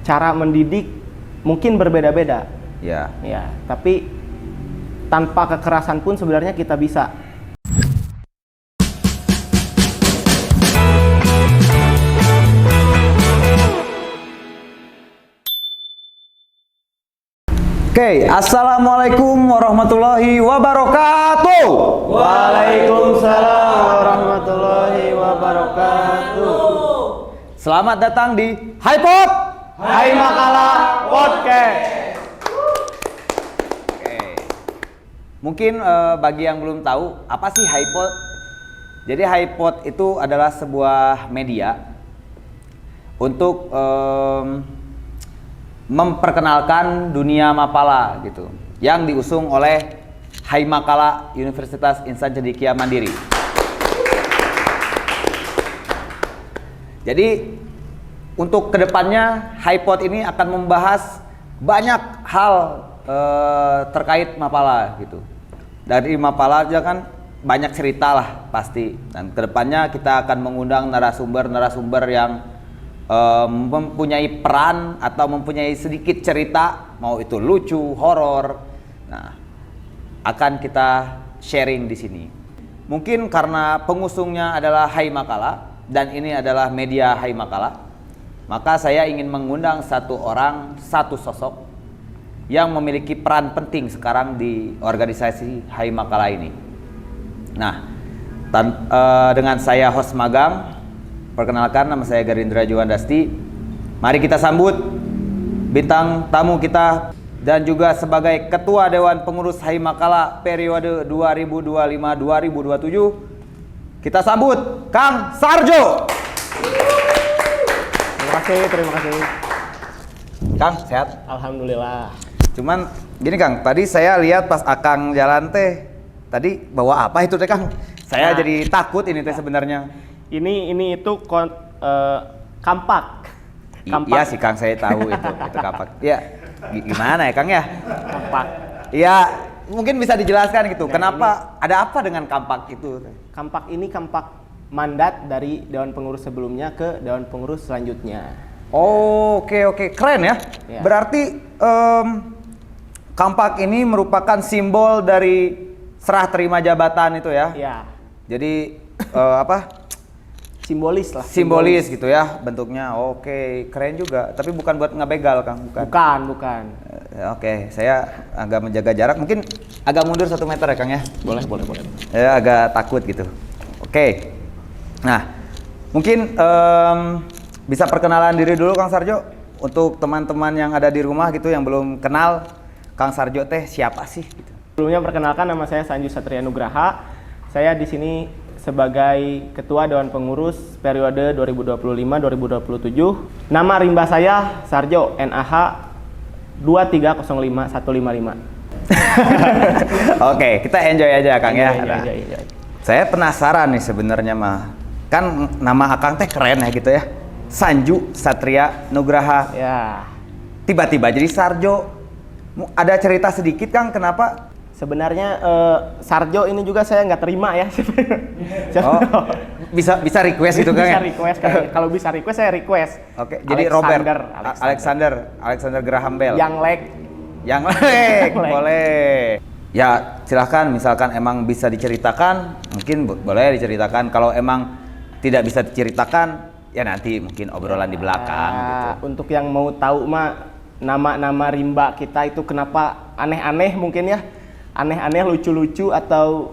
cara mendidik mungkin berbeda-beda. Ya. Ya, tapi tanpa kekerasan pun sebenarnya kita bisa. Oke, assalamualaikum warahmatullahi wabarakatuh. Waalaikumsalam warahmatullahi wabarakatuh. Selamat datang di HiPod Hai Makala Podcast. Oke. Mungkin bagi yang belum tahu apa sih HiPod? Jadi HiPod itu adalah sebuah media untuk memperkenalkan dunia Mapala gitu, yang diusung oleh Hai Makala Universitas Insan Cendekia Mandiri. Jadi untuk kedepannya HiPod ini akan membahas banyak hal terkait Mapala gitu. Dari Mapala aja kan banyak cerita lah pasti, dan kedepannya kita akan mengundang narasumber yang mempunyai peran atau mempunyai sedikit cerita, mau itu lucu, horor. Nah, akan kita sharing di sini. Mungkin karena pengusungnya adalah Hai Makala dan ini adalah media Hai Makala, maka saya ingin mengundang satu orang, satu sosok yang memiliki peran penting sekarang di organisasi Hai Makala ini. Nah, dengan saya host magang, perkenalkan, nama saya Garindra Juandasti. Mari kita sambut bintang tamu kita dan juga sebagai Ketua Dewan Pengurus Hai Makala periode 2025-2027. Kita sambut Kang Sarjo. Terima kasih. Kang, sehat? Alhamdulillah. Cuman gini Kang, tadi saya lihat pas Akang jalan teh, tadi bawa apa itu teh Kang? Saya jadi takut ini teh sebenarnya. Ini itu kampak. Iya sih Kang, saya tahu itu kampak. Ya, gimana ya Kang ya? Kampak. Iya, mungkin bisa dijelaskan gitu. Nah, kenapa ada apa dengan kampak itu? Kampak ini kampak mandat dari Dewan Pengurus sebelumnya ke Dewan Pengurus selanjutnya. Oh, oke. Keren ya. Ya. Berarti kampak ini merupakan simbol dari serah terima jabatan itu ya? Ya. Jadi apa? Simbolis lah. Simbolis gitu ya bentuknya. Oke, keren juga. Tapi bukan buat ngebegal Kang, bukan. Bukan. Oke, saya agak menjaga jarak. Mungkin agak mundur 1 meter ya Kang ya. Boleh. Ya, agak takut gitu. Oke. Nah, mungkin bisa perkenalan diri dulu Kang Sarjo untuk teman-teman yang ada di rumah gitu yang belum kenal Kang Sarjo teh siapa sih gitu. Sebelumnya perkenalkan, nama saya Sanju Satria Nugraha. Saya di sini sebagai Ketua Dewan Pengurus periode 2025-2027. Nama rimba saya Sarjo, NAH 2305155. Oke, kita enjoy aja Kang ya. Enjoy. Saya penasaran nih sebenarnya mah. Kan nama Akang teh keren ya gitu ya. Sanju Satria Nugraha. Ya. Tiba-tiba jadi Sarjo. Ada cerita sedikit Kang kenapa? Sebenarnya Sarjo ini juga saya nggak terima ya. Oh, bisa request gitu Kang ya? Bisa request. Kalau bisa request saya request. Oke, jadi Alexander Graham Bell. Yang leg. Boleh. Ya, silahkan misalkan emang bisa diceritakan, mungkin boleh diceritakan. Kalau emang tidak bisa diceritakan, ya nanti mungkin obrolan di belakang gitu. Untuk yang mau tahu mah nama-nama rimba kita itu kenapa aneh-aneh mungkin ya. Aneh-aneh, lucu-lucu atau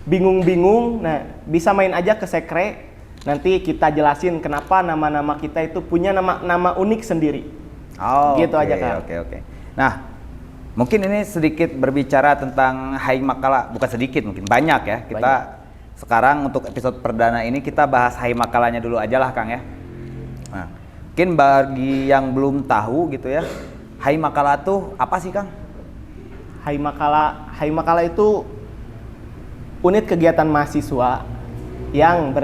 bingung-bingung. Nah, bisa main aja ke Sekre. Nanti kita jelasin kenapa nama-nama kita itu punya nama unik sendiri. Oh, gitu aja Kang. Oke. Nah, mungkin ini sedikit berbicara tentang Hai Makala, bukan sedikit, mungkin banyak ya. Kita sekarang untuk episode perdana ini kita bahas Hai Makalanya dulu aja lah Kang ya. Nah, mungkin bagi yang belum tahu gitu ya, Hai Makala tuh apa sih Kang? Hai Makala itu unit kegiatan mahasiswa yang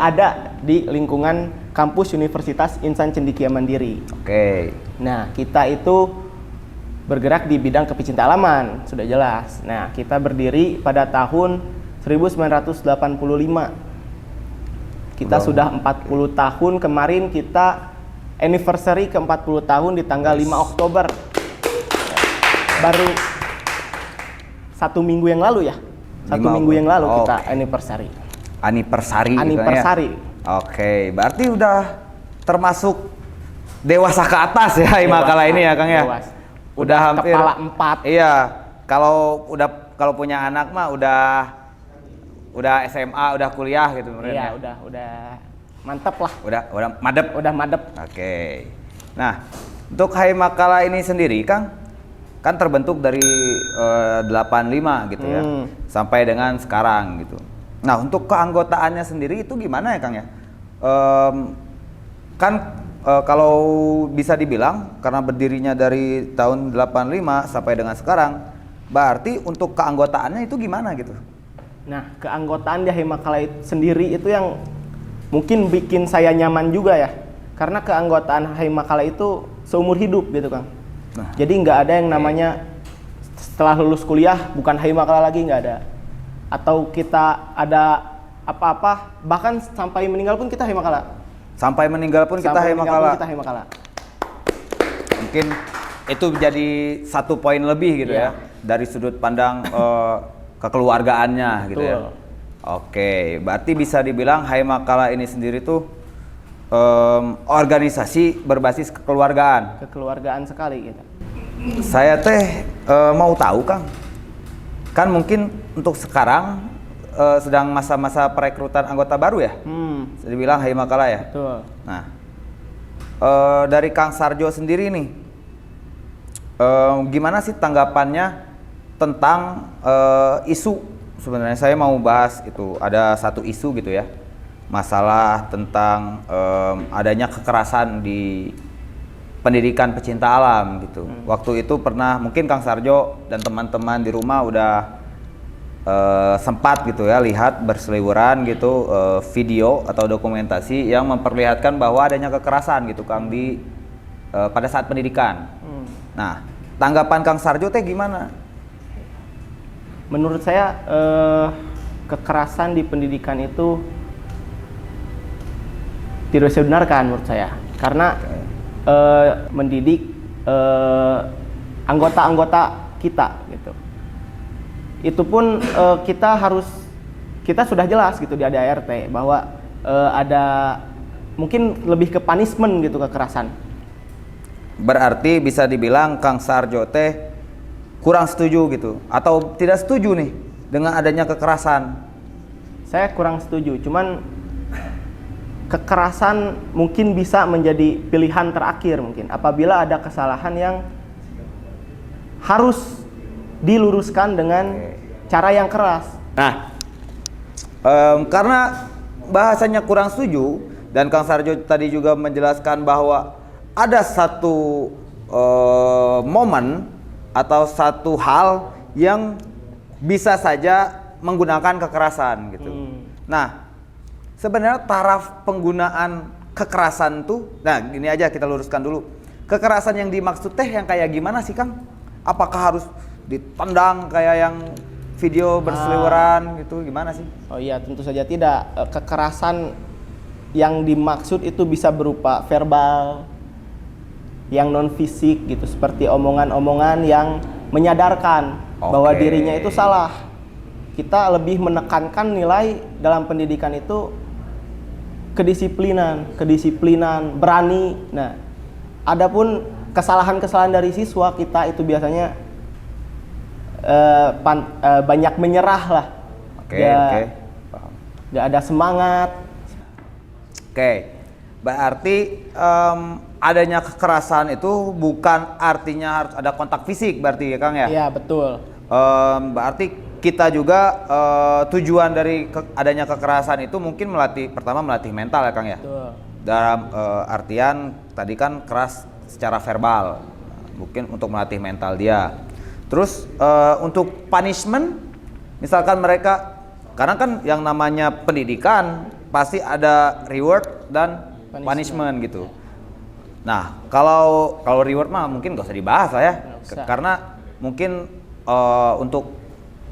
ada di lingkungan kampus Universitas Insan Cendekia Mandiri. Oke. Nah, kita itu bergerak di bidang kepecinta alaman, sudah jelas. Nah, kita berdiri pada tahun 1985. Kita sudah 40 tahun, kemarin kita anniversary ke 40 tahun di tanggal 5 Oktober. Baru 1 minggu yang lalu ya. 1 minggu yang lalu kita anniversary. Anniversary. Anniversary. Gitu ya? Oke, berarti udah termasuk dewasa ke atas ya Haimakala ini ya Kang ya. Dewas. Udah hampir kepala 4. Iya, kalau punya anak mah udah SMA, udah kuliah gitu Iya, udah mantep lah. Udah madep. Udah madep. Oke. Nah, untuk Haimakala ini sendiri Kang kan terbentuk dari 85 gitu ya. Sampai dengan sekarang gitu. Nah, untuk keanggotaannya sendiri itu gimana ya Kang ya? Kalau bisa dibilang karena berdirinya dari tahun 85 sampai dengan sekarang, berarti untuk keanggotaannya itu gimana gitu? Nah, keanggotaan di Haimakala sendiri itu yang mungkin bikin saya nyaman juga ya. Karena keanggotaan Haimakala itu seumur hidup gitu Kang. Nah. Jadi nggak ada yang namanya setelah lulus kuliah bukan Haimakala lagi, nggak ada. Atau kita ada apa-apa, bahkan sampai meninggal pun kita Haimakala. Sampai meninggal pun kita Haimakala. Mungkin itu jadi satu poin lebih gitu ya dari sudut pandang kekeluargaannya gitu ya. Oke, berarti bisa dibilang Haimakala ini sendiri tuh organisasi berbasis kekeluargaan. Kekeluargaan sekali gitu. Saya mau tahu Kang, kan mungkin untuk sekarang sedang masa-masa perekrutan anggota baru ya? Bisa dibilang Haimakala ya? Betul. Nah, dari Kang Sarjo sendiri nih, gimana sih tanggapannya tentang isu? Sebenarnya saya mau bahas itu, ada satu isu gitu ya, masalah tentang adanya kekerasan di pendidikan pecinta alam gitu. Waktu itu pernah, mungkin Kang Sarjo dan teman-teman di rumah udah sempat gitu ya lihat berseliweran gitu video atau dokumentasi yang memperlihatkan bahwa adanya kekerasan gitu Kang di pada saat pendidikan. Nah, tanggapan Kang Sarjo gimana? Menurut saya kekerasan di pendidikan itu tidak bisa dibenarkan menurut saya, karena mendidik anggota-anggota kita gitu. Itu pun kita sudah jelas gitu di ADART bahwa ada mungkin lebih ke punishment gitu, kekerasan. Berarti bisa dibilang Kang Sarjo kurang setuju gitu atau tidak setuju nih dengan adanya kekerasan? Saya kurang setuju, cuman kekerasan mungkin bisa menjadi pilihan terakhir mungkin apabila ada kesalahan yang harus diluruskan dengan cara yang keras. Nah, karena bahasanya kurang setuju dan Kang Sarjo tadi juga menjelaskan bahwa ada satu momen atau satu hal yang bisa saja menggunakan kekerasan gitu. Nah, sebenarnya taraf penggunaan kekerasan tuh, nah gini aja kita luruskan dulu. Kekerasan yang dimaksud yang kayak gimana sih Kang? Apakah harus ditendang kayak yang video berseliweran gitu, gimana sih? Oh iya, tentu saja tidak. Kekerasan yang dimaksud itu bisa berupa verbal, yang non fisik gitu, seperti omongan-omongan yang menyadarkan bahwa dirinya itu salah. Kita lebih menekankan nilai dalam pendidikan itu kedisiplinan, berani. Nah, adapun kesalahan-kesalahan dari siswa kita itu biasanya banyak menyerah lah. Gak ada semangat. Berarti adanya kekerasan itu bukan artinya harus ada kontak fisik berarti ya Kang ya? Iya, betul. Berarti kita juga tujuan dari adanya kekerasan itu mungkin pertama melatih mental ya Kang ya? Betul. Dalam artian tadi kan keras secara verbal, mungkin untuk melatih mental dia. Terus untuk punishment, misalkan mereka, karena kan yang namanya pendidikan pasti ada reward dan punishment gitu. Nah, kalau reward mah mungkin gak usah dibahas lah ya, karena mungkin untuk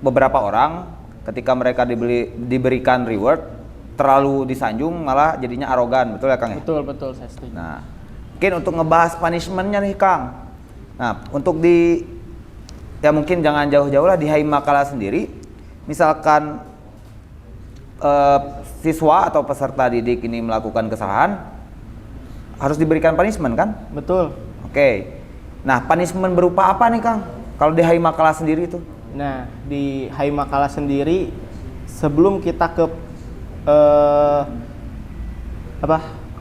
beberapa orang ketika mereka diberikan reward terlalu disanjung malah jadinya arogan, betul ya Kang ya? Betul, saya setuju. Nah, Mungkin untuk ngebahas punishment-nya nih Kang. Nah, untuk ya mungkin jangan jauh-jauh lah di Haimakala sendiri. Misalkan siswa atau peserta didik ini melakukan kesalahan, harus diberikan punishment kan? Betul. Oke. Nah, punishment berupa apa nih Kang? Kalau di Haimakala sendiri itu? Nah, di Haimakala sendiri sebelum kita ke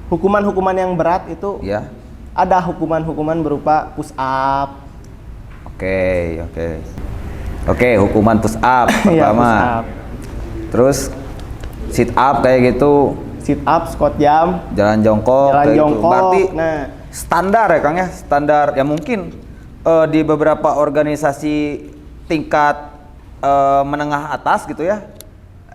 hukuman-hukuman yang berat itu Ya. ada hukuman-hukuman berupa push up. Oke, hukuman push up Iya, pertama. push up. Terus sit up kayak gitu, Sit up, squat jump, jalan jongkok jalan kayak gitu. jongkok. Berarti Nah, standar ya Kang ya, standar ya mungkin di beberapa organisasi tingkat menengah atas gitu ya,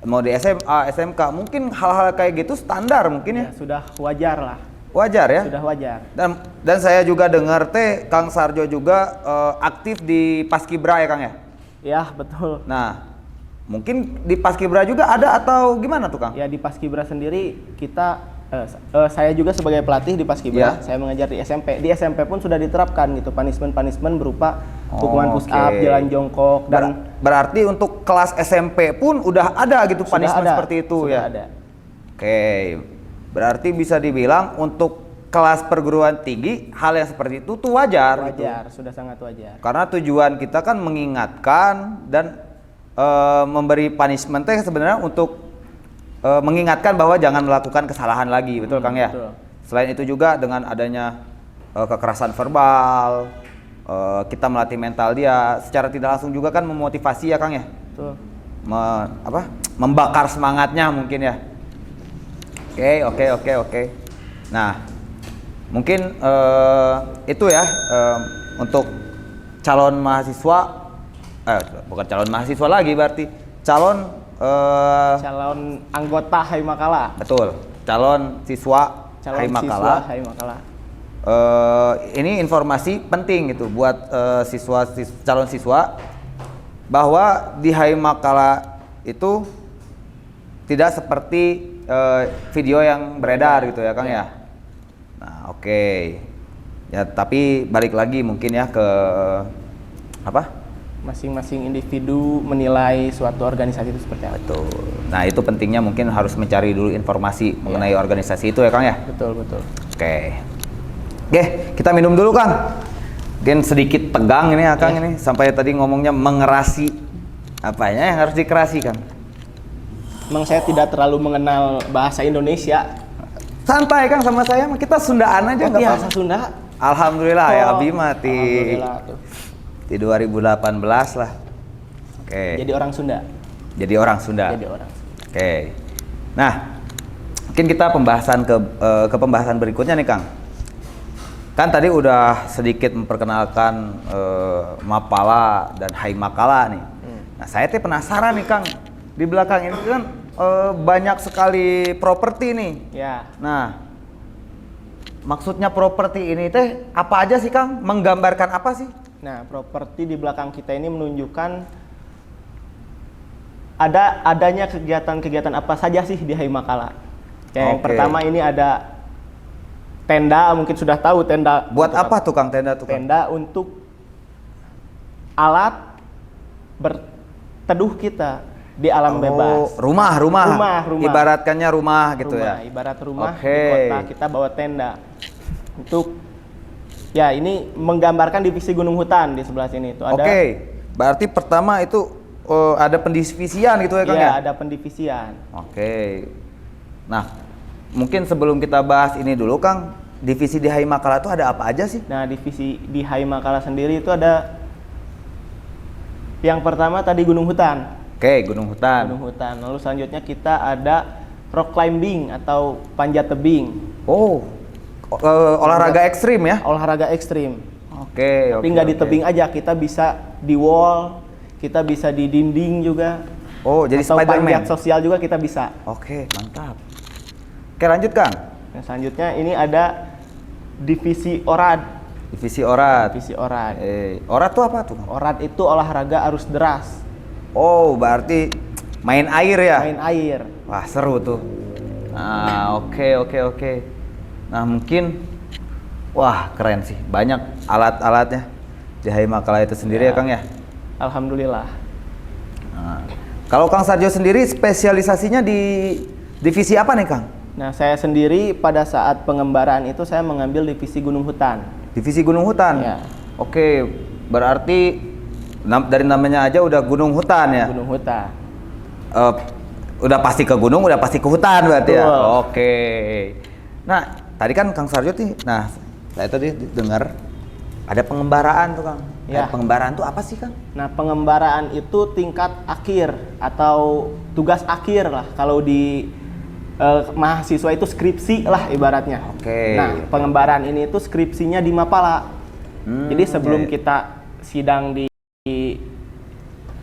mau di SMA, SMK, mungkin hal-hal kayak gitu standar mungkin ya. ya sudah wajar lah. Wajar ya. Sudah wajar. Dan saya juga dengar Kang Sarjo juga aktif di Paskibra ya Kang ya. Ya, betul. Nah, mungkin di Paskibra juga ada atau gimana tuh Kang? Ya, di Paskibra sendiri kita saya juga sebagai pelatih di Paskibra, Ya. saya mengajar di SMP. Di SMP pun sudah diterapkan gitu punishment berupa hukuman push up, Oke. jalan jongkok dan Berarti untuk kelas SMP pun udah ada gitu sudah punishment ada, seperti itu sudah ya. ada. Oke. Berarti bisa dibilang untuk kelas perguruan tinggi hal yang seperti itu tuh wajar gitu. Wajar, sudah sangat wajar. Karena tujuan kita kan mengingatkan dan memberi punishment sebenarnya untuk mengingatkan bahwa jangan melakukan kesalahan lagi, betul Kang ya? Betul. Selain itu juga dengan adanya kekerasan verbal, kita melatih mental dia, secara tidak langsung juga kan memotivasi ya Kang ya? Betul. Membakar semangatnya mungkin ya. Oke. Nah, mungkin itu ya untuk calon mahasiswa, bukan calon mahasiswa lagi berarti calon Calon anggota Haimakala. betul, calon siswa Haimakala. Siswa Haimakala. Ini informasi penting gitu buat calon siswa bahwa di Haimakala itu tidak seperti video yang beredar gitu ya Kang ya. Nah, oke. Ya, tapi balik lagi mungkin ya ke Masing-masing individu menilai suatu organisasi itu seperti apa. betul. Nah, itu pentingnya mungkin harus mencari dulu informasi mengenai organisasi itu ya Kang ya. Betul. Oke, kita minum dulu Kang. Mungkin sedikit tegang ini ya Kang ini. Sampai tadi ngomongnya mengerasi. Apanya yang harus dikerasi Kang? Memang saya tidak terlalu mengenal bahasa Indonesia. Santai Kang sama saya, kita Sundaan aja nggak Bahasa apa-apa. Sunda. Alhamdulillah ya Oh, Abi mati alhamdulillah tuh. di 2018 lah. Oke. Jadi orang Sunda. Jadi orang Sunda. Jadi orang Sunda. Oke. Nah, mungkin kita ke pembahasan berikutnya nih Kang. Kan tadi udah sedikit memperkenalkan Mapala dan Haimakala nih. Nah, saya penasaran nih Kang. Di belakang ini kan banyak sekali properti nih. Ya. Nah, maksudnya properti ini apa aja sih Kang? Menggambarkan apa sih? Nah, properti di belakang kita ini menunjukkan adanya kegiatan-kegiatan apa saja sih di Haimakala. Yang Oke. pertama ini ada tenda, mungkin sudah tahu tenda. Buat untuk apa tuh Kang tenda tuh Kang? Tenda untuk alat berteduh kita di alam bebas. Rumah. Rumah. Ibaratkannya rumah gitu ya. Ibarat rumah Oke. di kota kita bawa tenda. Untuk ya ini menggambarkan divisi Gunung Hutan di sebelah sini itu ada. Oke. Berarti pertama itu ada pendivisian gitu ya Kang Iya, ya? ada pendivisian. Oke. Nah, mungkin sebelum kita bahas ini dulu Kang, divisi di Haimakala itu ada apa aja sih? Nah, divisi di Haimakala sendiri itu ada yang pertama tadi Gunung Hutan. Oke, Gunung Hutan. Gunung Hutan. Lalu selanjutnya kita ada rock climbing atau panjat tebing. Oh, olahraga ekstrim ya? Olahraga ekstrim. Oke. Tapi nggak di tebing aja, kita bisa di wall, kita bisa di dinding juga. Oh, jadi atau Spiderman. panjat sosial juga kita bisa. Oke, mantap. Oke, lanjut Kang. Nah, selanjutnya ini ada divisi orad. Divisi Orad. Divisi orad. Orad tuh apa tuh? Orad itu olahraga arus deras, Oh, berarti main air ya? main air. Wah, seru tuh. Nah, oke. Nah, mungkin Wah, keren sih. Banyak alat-alatnya di Haimakala itu sendiri ya, Kang ya. Alhamdulillah. Nah, kalau Kang Sarjo sendiri spesialisasinya di divisi apa nih, Kang? Nah, saya sendiri pada saat pengembaraan itu saya mengambil divisi gunung hutan. Divisi gunung hutan. Ya. Oke, berarti dari namanya aja udah gunung hutan ya. Gunung hutan. Udah pasti ke gunung, udah pasti ke hutan berarti ya. Betul. Oke. Nah, tadi kan Kang Sarjo nih, nah saya tadi dengar ada pengembaraan tuh, Kang. Ya. Pengembaraan tuh apa sih, Kang? Nah, pengembaraan itu tingkat akhir atau tugas akhir lah. Kalau di mahasiswa itu skripsi lah ibaratnya. Oke. Nah, pengembaraan ini itu skripsinya di Mapala. Jadi sebelum iya. kita sidang di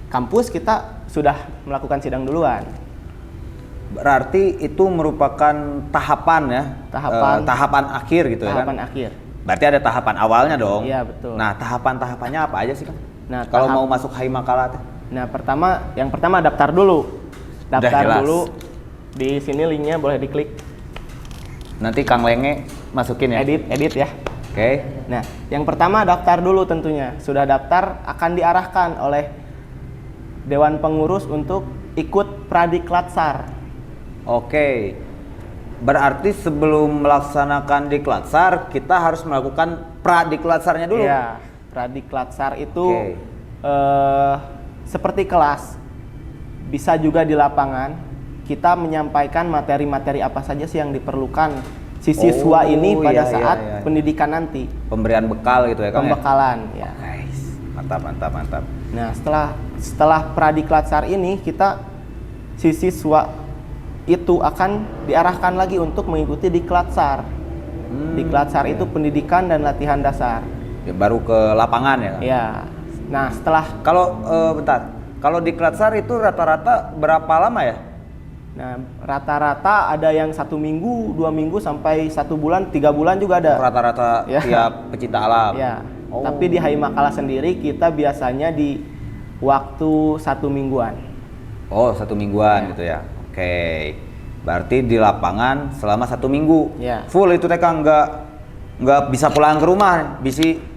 kampus, kita sudah melakukan sidang duluan. Berarti itu merupakan tahapan ya, tahapan akhir gitu ya kan? Tahapan akhir. Berarti ada tahapan awalnya dong. Iya, betul. Nah, tahapan-tahapannya apa aja sih, Kang? Nah, kalau mau masuk Haimakala tuh? Nah, yang pertama daftar dulu. Daftar jelas. dulu. Di sini linknya boleh diklik. Nanti Kang Lenge masukin ya. Edit ya. Oke. Nah, yang pertama daftar dulu tentunya. Sudah daftar akan diarahkan oleh Dewan Pengurus untuk ikut Pradiklatsar. Oke. Berarti sebelum melaksanakan diklatsar, kita harus melakukan pradiklatsarnya dulu. Iya, Pradiklatsar itu Oke. Seperti kelas. Bisa juga di lapangan. Kita menyampaikan materi-materi apa saja sih yang diperlukan si siswa ini pada saat pendidikan nanti. Pemberian bekal gitu ya, Kang? Pembekalan, ya. Guys, mantap. Nah, setelah Pradiklatsar ini si siswa itu akan diarahkan lagi untuk mengikuti Diklatsar. Diklatsar itu pendidikan dan latihan dasar. Ya, baru ke lapangan ya, Kang? Ya. Nah, setelah Kalau Diklatsar itu rata-rata berapa lama ya? Nah, rata-rata ada yang 1 minggu, 2 minggu sampai 1 bulan, 3 bulan juga ada. Rata-rata Ya. tiap pecinta alam. Ya. Oh. Tapi di Haimakala sendiri kita biasanya di waktu 1 mingguan. Oh, 1 mingguan Ya. gitu ya. Oke. Berarti di lapangan selama 1 minggu. Ya. Full itu teh, Kang, nggak bisa pulang ke rumah.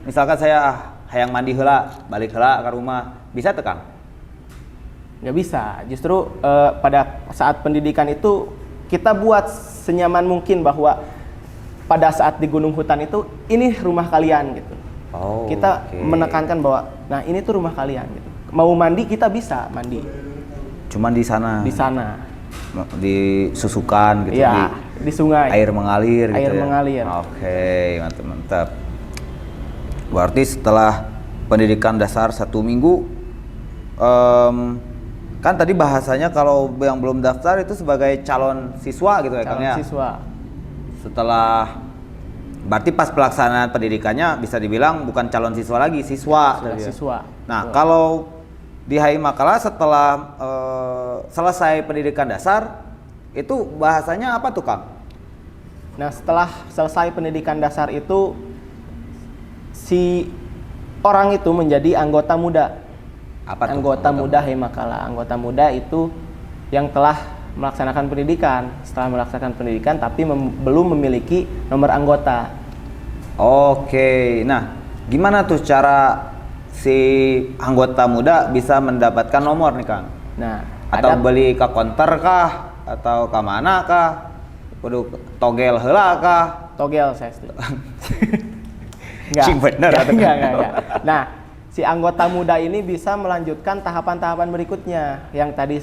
Misalkan saya hayang mandi heula, balik heula ke rumah. Bisa tuh, Kang? Nggak bisa. Justru pada saat pendidikan itu kita buat senyaman mungkin bahwa pada saat di gunung hutan itu ini rumah kalian gitu. Oh, Kita oke. menekankan bahwa nah ini tuh rumah kalian gitu. Mau mandi kita bisa mandi Cuman di sana. di sana. Disusukan gitu. Iya, di sungai. Air mengalir gitu Air ya. mengalir. Oke, mantap. Berarti setelah pendidikan dasar 1 minggu, kan tadi bahasanya kalau yang belum daftar itu sebagai calon siswa gitu ya, Kang ya? Siswa. Setelah berarti pas pelaksanaan pendidikannya bisa dibilang bukan calon siswa lagi, siswa. Sudah tadi ya. siswa. Nah, Betul. kalau di Haimakala setelah selesai pendidikan dasar itu bahasanya apa tuh, Kang? Nah, setelah selesai pendidikan dasar itu si orang itu menjadi anggota muda. Apa tuh? Anggota muda Haimakala. Anggota muda itu yang telah melaksanakan pendidikan. Setelah melaksanakan pendidikan tapi belum memiliki nomor anggota. Oke. Nah, gimana tuh cara si anggota muda bisa mendapatkan nomor nih, Kang? Nah, Atau beli ke konter kah? Atau ke mana kah? Kudu togel heula kah? togel saya setuju. Cing bener atau Enggak. Nah, si anggota muda ini bisa melanjutkan tahapan-tahapan berikutnya yang tadi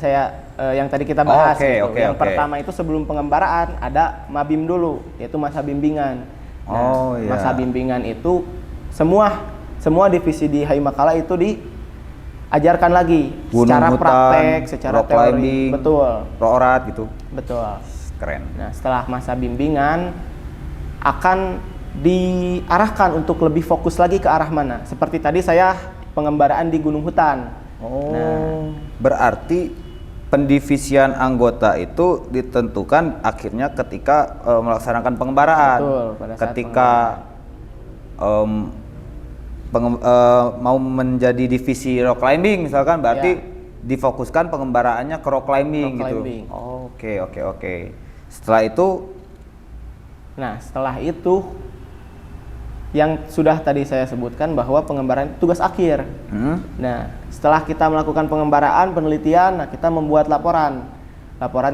kita bahas. Oke, gitu. oke, Yang oke. pertama itu sebelum pengembaraan ada mabim dulu, yaitu masa bimbingan. Oh, iya. Masa bimbingan itu semua divisi di Haimakala itu diajarkan lagi Gunung secara hutan, praktek, secara rock teori. climbing, Betul. Roorat gitu. Betul. Keren. Nah, setelah masa bimbingan akan diarahkan untuk lebih fokus lagi ke arah mana. Seperti tadi saya pengembaraan di gunung hutan. Oh. Nah. Berarti pendivisian anggota itu ditentukan akhirnya ketika melaksanakan pengembaraan. Betul, pada saat ketika mau menjadi divisi rock climbing misalkan berarti difokuskan pengembaraannya ke rock climbing Rock gitu. climbing. Oke. Setelah itu Nah, setelah itu yang sudah tadi saya sebutkan bahwa pengembaraan itu tugas akhir. Nah, setelah kita melakukan pengembaraan, penelitian, nah kita membuat laporan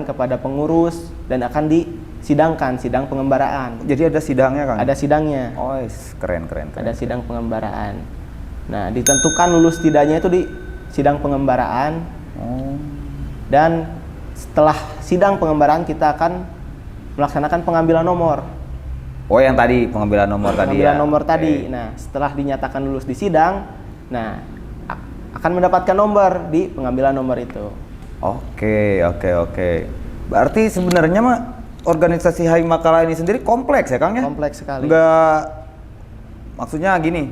kepada pengurus dan akan disidangkan, sidang pengembaraan. Jadi ada sidangnya, Kang? Ada sidangnya. Oh, keren. Ada sidang pengembaraan. Nah, ditentukan lulus tidaknya itu di sidang pengembaraan. Dan setelah sidang pengembaraan kita akan melaksanakan pengambilan nomor. Oh, yang tadi pengambilan nomor tadi ya. Pengambilan nomor tadi. Nah, setelah dinyatakan lulus di sidang, nah akan mendapatkan nomor di pengambilan nomor itu. Oke. Berarti sebenarnya mah organisasi HI Makala ini sendiri kompleks ya, Kang ya? Kompleks sekali. Maksudnya gini,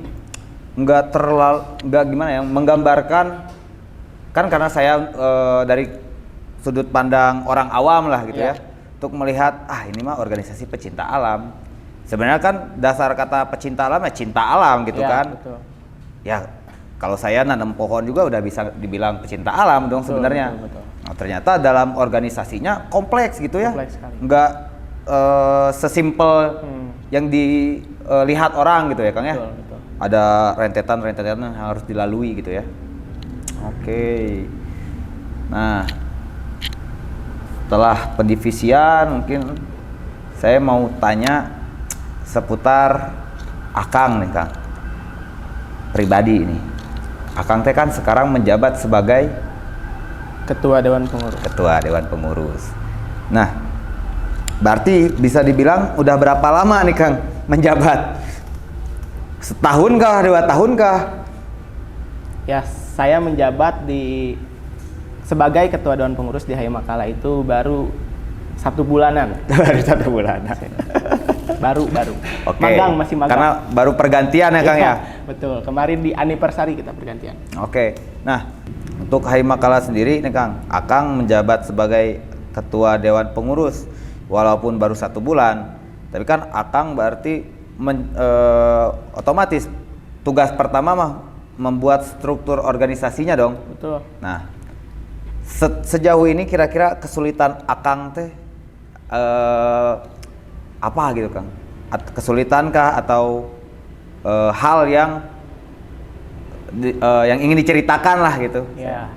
enggak gimana ya, menggambarkan kan karena saya dari sudut pandang orang awam lah gitu ya, untuk melihat ini mah organisasi pecinta alam. Sebenarnya kan dasar kata pecinta alam ya cinta alam gitu kan. Betul. Ya kalau saya nanam pohon juga udah bisa dibilang pecinta alam dong sebenarnya. Betul. Nah, ternyata dalam organisasinya kompleks gitu ya. Kompleks sekali. Nggak sesimpel yang dilihat orang gitu ya, Kang ya. Betul. Ada rentetan yang harus dilalui gitu ya. Oke. Nah, setelah pendivisian mungkin saya mau tanya seputar Akang nih, Kang. Pribadi ini. Akang teh kan sekarang menjabat sebagai Ketua Dewan Pengurus. Nah, berarti bisa dibilang udah berapa lama nih, Kang, menjabat? Setahun kah, 2 tahun kah? Ya, saya menjabat sebagai Ketua Dewan Pengurus di HI Makala itu baru 1 bulanan. Baru 1 bulanan. baru. Oke. Masih magang. Karena baru pergantian ya, Kang ya? Betul. Kemarin di anniversary kita pergantian. Oke. Nah, untuk HI Makala sendiri nih, Kang, Akang menjabat sebagai Ketua Dewan Pengurus walaupun baru 1 bulan. Tapi kan Akang berarti otomatis tugas pertama mah membuat struktur organisasinya dong. Betul. Nah, sejauh ini kira-kira kesulitan Akang teh apa gitu, Kang? Kesulitankah atau hal yang ingin diceritakan lah gitu? Ya,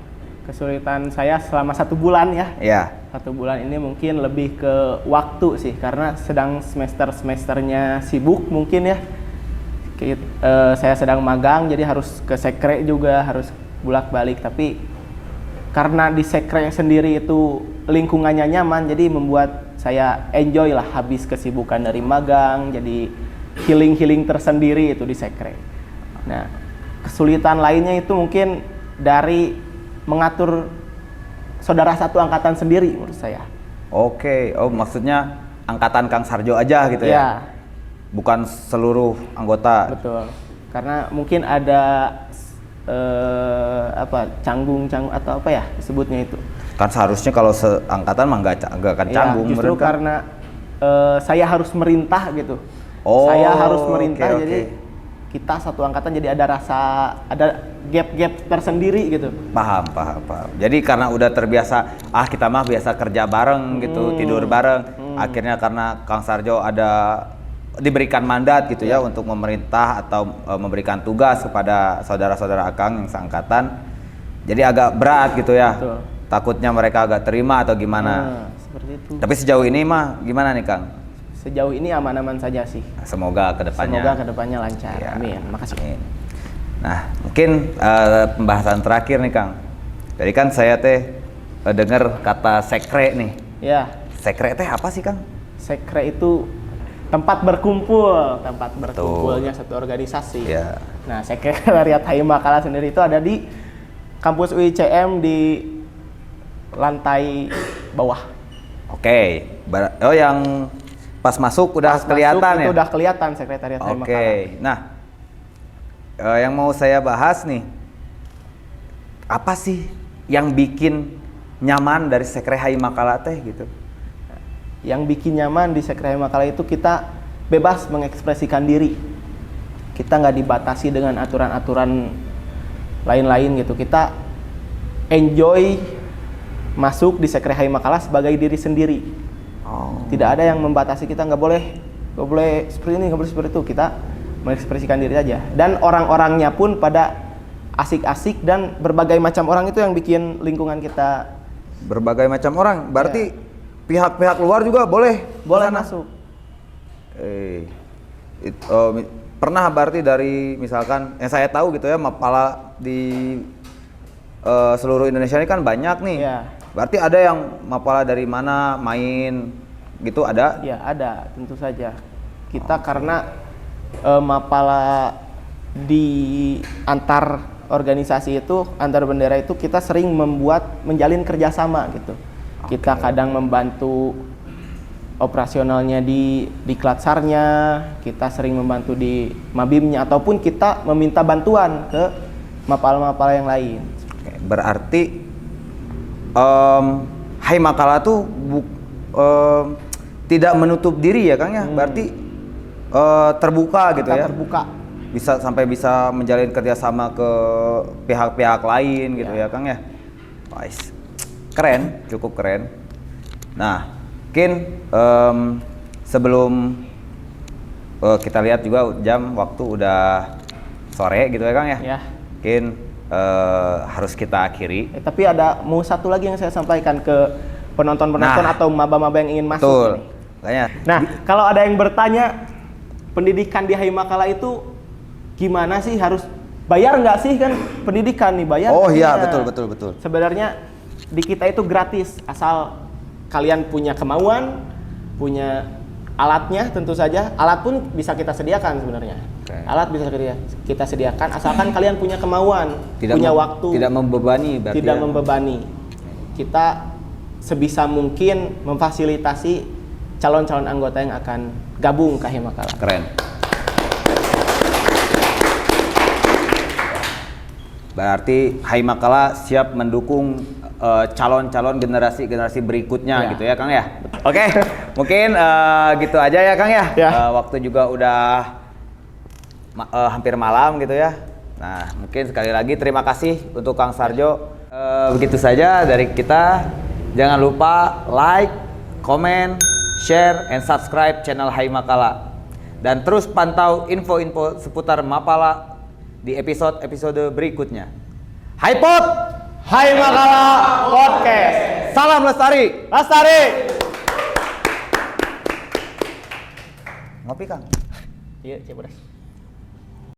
kesulitan saya selama 1 bulan ya. Iya. 1 bulan ini mungkin lebih ke waktu sih, karena sedang semesternya sibuk mungkin ya. Saya sedang magang, jadi harus ke sekre juga, harus bolak-balik. Tapi karena di sekre sendiri itu lingkungannya nyaman, jadi membuat saya enjoy lah habis kesibukan dari magang, jadi healing tersendiri itu di sekre. Nah, kesulitan lainnya itu mungkin dari mengatur saudara satu angkatan sendiri menurut saya. Oke, maksudnya angkatan Kang Sarjo aja gitu ya? Ya, bukan seluruh anggota. betul. Karena mungkin ada canggung atau apa ya disebutnya itu. Kan seharusnya kalau seangkatan mah nggak akan canggung. Ya, justru karena saya harus merintah gitu. Oh, saya harus merintah, oke. jadi kita satu angkatan jadi ada gap tersendiri gitu. Paham. Jadi karena udah terbiasa, kita mah biasa kerja bareng gitu, tidur bareng. Akhirnya karena Kang Sarjo diberikan mandat gitu ya untuk memerintah atau memberikan tugas kepada saudara-saudara Akang yang seangkatan. Jadi agak berat gitu ya. Betul. Takutnya mereka agak terima atau gimana. Seperti itu. Tapi sejauh ini mah gimana nih, Kang? Sejauh ini aman-aman saja sih. Semoga kedepannya lancar. Ya. Amin. Makasih. Amin. Nah, mungkin pembahasan terakhir nih, Kang. Jadi kan saya dengar kata sekre nih. Ya. Sekre apa sih, Kang? Sekre itu tempat berkumpulnya satu organisasi. Ya. Nah, Sekretariat HI Makala sendiri itu ada di kampus UICM di lantai bawah. Oke. Yang pas masuk udah kelihatan masuk, ya? Itu udah kelihatan Sekretariat HI Makala. Oke. Nah, yang mau saya bahas nih, apa sih yang bikin nyaman dari Sekre HI Makala gitu? Yang bikin nyaman di Sekre HI Makala itu kita bebas mengekspresikan diri. Kita nggak dibatasi dengan aturan-aturan lain-lain gitu. Kita enjoy masuk di Sekre HI Makala sebagai diri sendiri. Tidak ada yang membatasi kita, nggak boleh seperti ini, nggak boleh seperti itu. Kita mengekspresikan diri saja. Dan orang-orangnya pun pada asik-asik dan berbagai macam orang itu yang bikin lingkungan kita Berbagai macam orang. Berarti pihak-pihak luar juga boleh kesana? masuk. Pernah berarti dari misalkan yang saya tahu gitu ya, Mapala di seluruh Indonesia ini kan banyak nih. Iya. Berarti ada yang Mapala dari mana main gitu, ada? Ya ada, tentu saja. Kita karena Mapala di antar organisasi itu, antar bendera itu kita sering menjalin kerjasama gitu. Kita kadang membantu operasionalnya di Klatsarnya, kita sering membantu di Mabimnya, ataupun kita meminta bantuan ke Mapala-Mapala yang lain. Oke, berarti Hai Makala tuh tidak menutup diri ya Kang ya, berarti terbuka gitu Kita ya. terbuka. Bisa menjalin kerjasama ke pihak-pihak lain gitu ya Kang ya. Nice. Keren, cukup keren. Nah, mungkin sebelum kita lihat juga jam waktu udah sore gitu ya Kang ya. Ya. Mungkin harus kita akhiri. Tapi ada mau satu lagi yang saya sampaikan ke penonton-penonton atau maba-maba yang ingin masuk Betul. ini. Makanya, Nah, kalau ada yang bertanya pendidikan di Hai Makala itu gimana sih, harus bayar nggak sih, kan pendidikan nih bayar? oh iya, nggak? betul. Sebenarnya di kita itu gratis, asal kalian punya kemauan, punya alatnya tentu saja. Alat pun bisa kita sediakan sebenarnya. Oke. Alat bisa kita sediakan asalkan kalian punya kemauan, punya waktu. Tidak membebani berarti. Tidak ya? membebani. Kita sebisa mungkin memfasilitasi calon-calon anggota yang akan gabung ke Hai Makala. Keren. Berarti Hai Makala siap mendukung calon-calon generasi berikutnya Ya. gitu ya Kang ya. Oke, mungkin gitu aja ya Kang ya. Ya. Waktu juga udah hampir malam gitu ya. Nah, mungkin sekali lagi terima kasih untuk Kang Sarjo. Begitu saja dari kita. Jangan lupa like, comment, share, and subscribe channel Hai Makala. Dan terus pantau info-info seputar Mapala di episode-episode berikutnya. Hai Pot! Hai Makala Podcast. Salam lestari! Lestari. Ngopi Kang? Iya, coba deh.